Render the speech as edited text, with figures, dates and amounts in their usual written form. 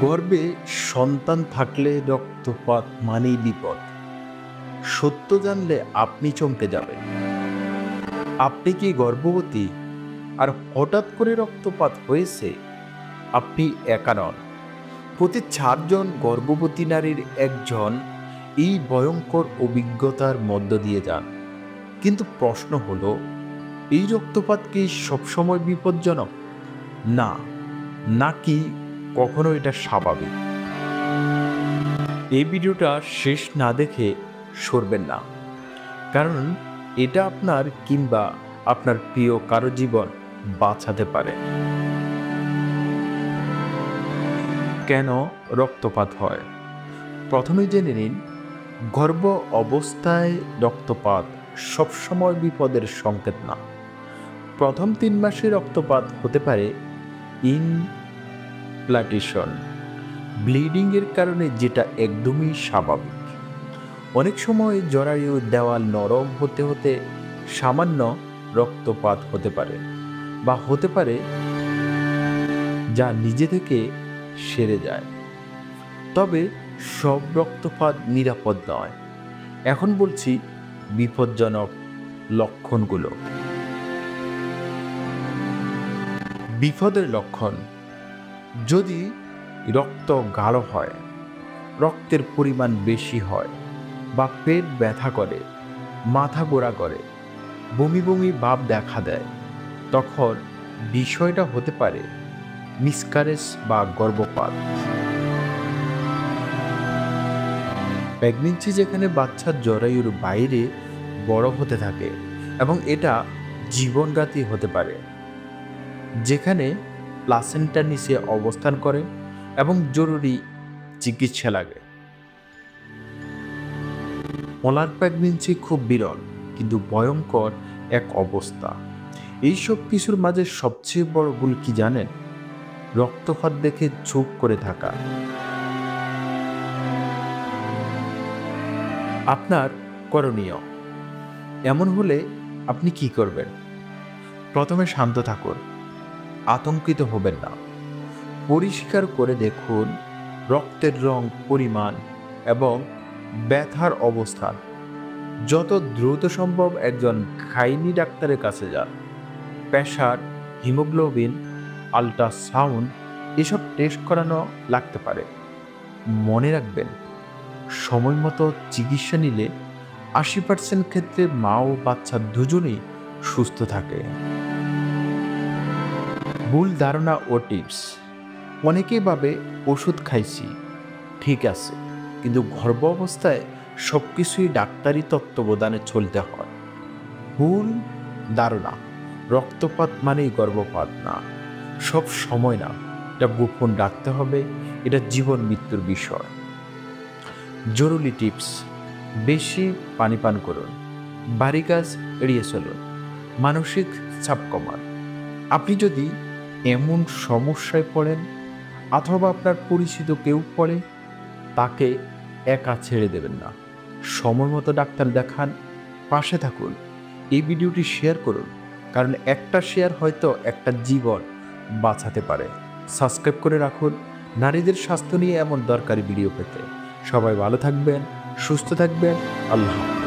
গর্ভে সন্তান থাকলে রক্তপাত মানেই বিপদ। সত্য জানলে আপনি চমকে যাবেন। আপনি কি গর্ভবতী আর হঠাৎ করে রক্তপাত হয়েছে? আপনি একা নন। প্রতি 4 জন গর্ভবতী নারীর একজন এই ভয়ঙ্কর অভিজ্ঞতার মধ্য দিয়ে যান। কিন্তু প্রশ্ন হলো, এই রক্তপাত কি সবসময় বিপজ্জনক? না, নাকি কখনো এটা স্বাভাবিক? এই ভিডিওটা শেষ না দেখে সরবেন না, কারণ এটা আপনার কিংবা আপনার প্রিয় কারো জীবন বাঁচাতে পারে। কেন রক্তপাত হয়? প্রথমে জেনে নিন, গর্ভ অবস্থায় রক্তপাত সবসময় বিপদের সংকেত না। প্রথম 3 মাসে রক্তপাত হতে পারে ইনফ্ল্যাটেশন, ব্লিডিংয়ের কারণে, যেটা একদমই স্বাভাবিক। অনেক সময় জরায়ু দেওয়াল নরম হতে হতে সামান্য রক্তপাত হতে পারে, বা হতে পারে যা নিজে থেকে সেরে যায়। তবে সব রক্তপাত নিরাপদ নয়। এখন বলছি বিপজ্জনক লক্ষণগুলো। বিপদের লক্ষণ: যদি রক্ত গাঢ় হয়, রক্তের পরিমাণ বেশি হয়, বা পেট ব্যথা করে, মাথা গোড়া করে, বমি বমি ভাব দেখা দেয়, তখন বিষয়টা হতে পারে মিসক্যারেজ বা গর্ভপাত। প্রেগন্যান্সি যেখানে বাচ্চার জরায়ুর বাইরে বড় হতে থাকে এবং এটা জীবনঘাতী হতে পারে, যেখানে প্লাসেন্টা নিচে অবস্থান করে এবং জরুরি চিকিৎসা লাগে। মোলার প্রেগন্যান্সি খুব বিরল কিন্তু ভয়ঙ্কর এক অবস্থা। এইসব কিছুর মাঝে সবচেয়ে বড় ভুল কি জানেন? রক্তপাত দেখে চুপ করে থাকা। আপনার করণীয়: এমন হলে আপনি কি করবেন? প্রথমে শান্ত থাকুন, আতঙ্কিত হবেন না। পরিষ্কার করে দেখুন রক্তের রং, পরিমাণ এবং ব্যথার অবস্থান। যত দ্রুত সম্ভব একজন গাইনি ডাক্তারের কাছে যান। প্রেসার, হিমোগ্লোবিন, আল্ট্রাসাউন্ড এসব টেস্ট করানো লাগতে পারে। মনে রাখবেন, সময় মতো চিকিৎসা নিলে 80% ক্ষেত্রে মা ও বাচ্চা দুজনেই সুস্থ থাকে। ভুল ধারণা ও টিপস: অনেকেই ভাবে ওষুধ খাইছি, ঠিক আছে, কিন্তু গর্ভ অবস্থায় সবকিছুই ডাক্তারি তত্ত্বাবধানে চলতে হয়। ভুল ধারণা: রক্তপাত মানেই গর্ভপাত না, সব সময় না। এটা গোপন রাখতে হবে, এটা জীবন মৃত্যুর বিষয়। জরুরি টিপস: বেশি পানি পান করুন, বাড়ি কাজ এড়িয়ে চলুন, মানসিক চাপ কমান। আপনি যদি এমন সমস্যায় পড়েন অথবা আপনার পরিচিত কেউ পড়ে, তাকে একা ছেড়ে দেবেন না। সময় মতো ডাক্তার দেখান, পাশে থাকুন। এই ভিডিওটি শেয়ার করুন, কারণ একটা শেয়ার হয়তো একটা জীবন বাঁচাতে পারে। সাবস্ক্রাইব করে রাখুন নারীদের স্বাস্থ্য নিয়ে এমন দরকারি ভিডিও পেতে। সবাই ভালো থাকবেন, সুস্থ থাকবেন। আল্লাহ হাফেজ।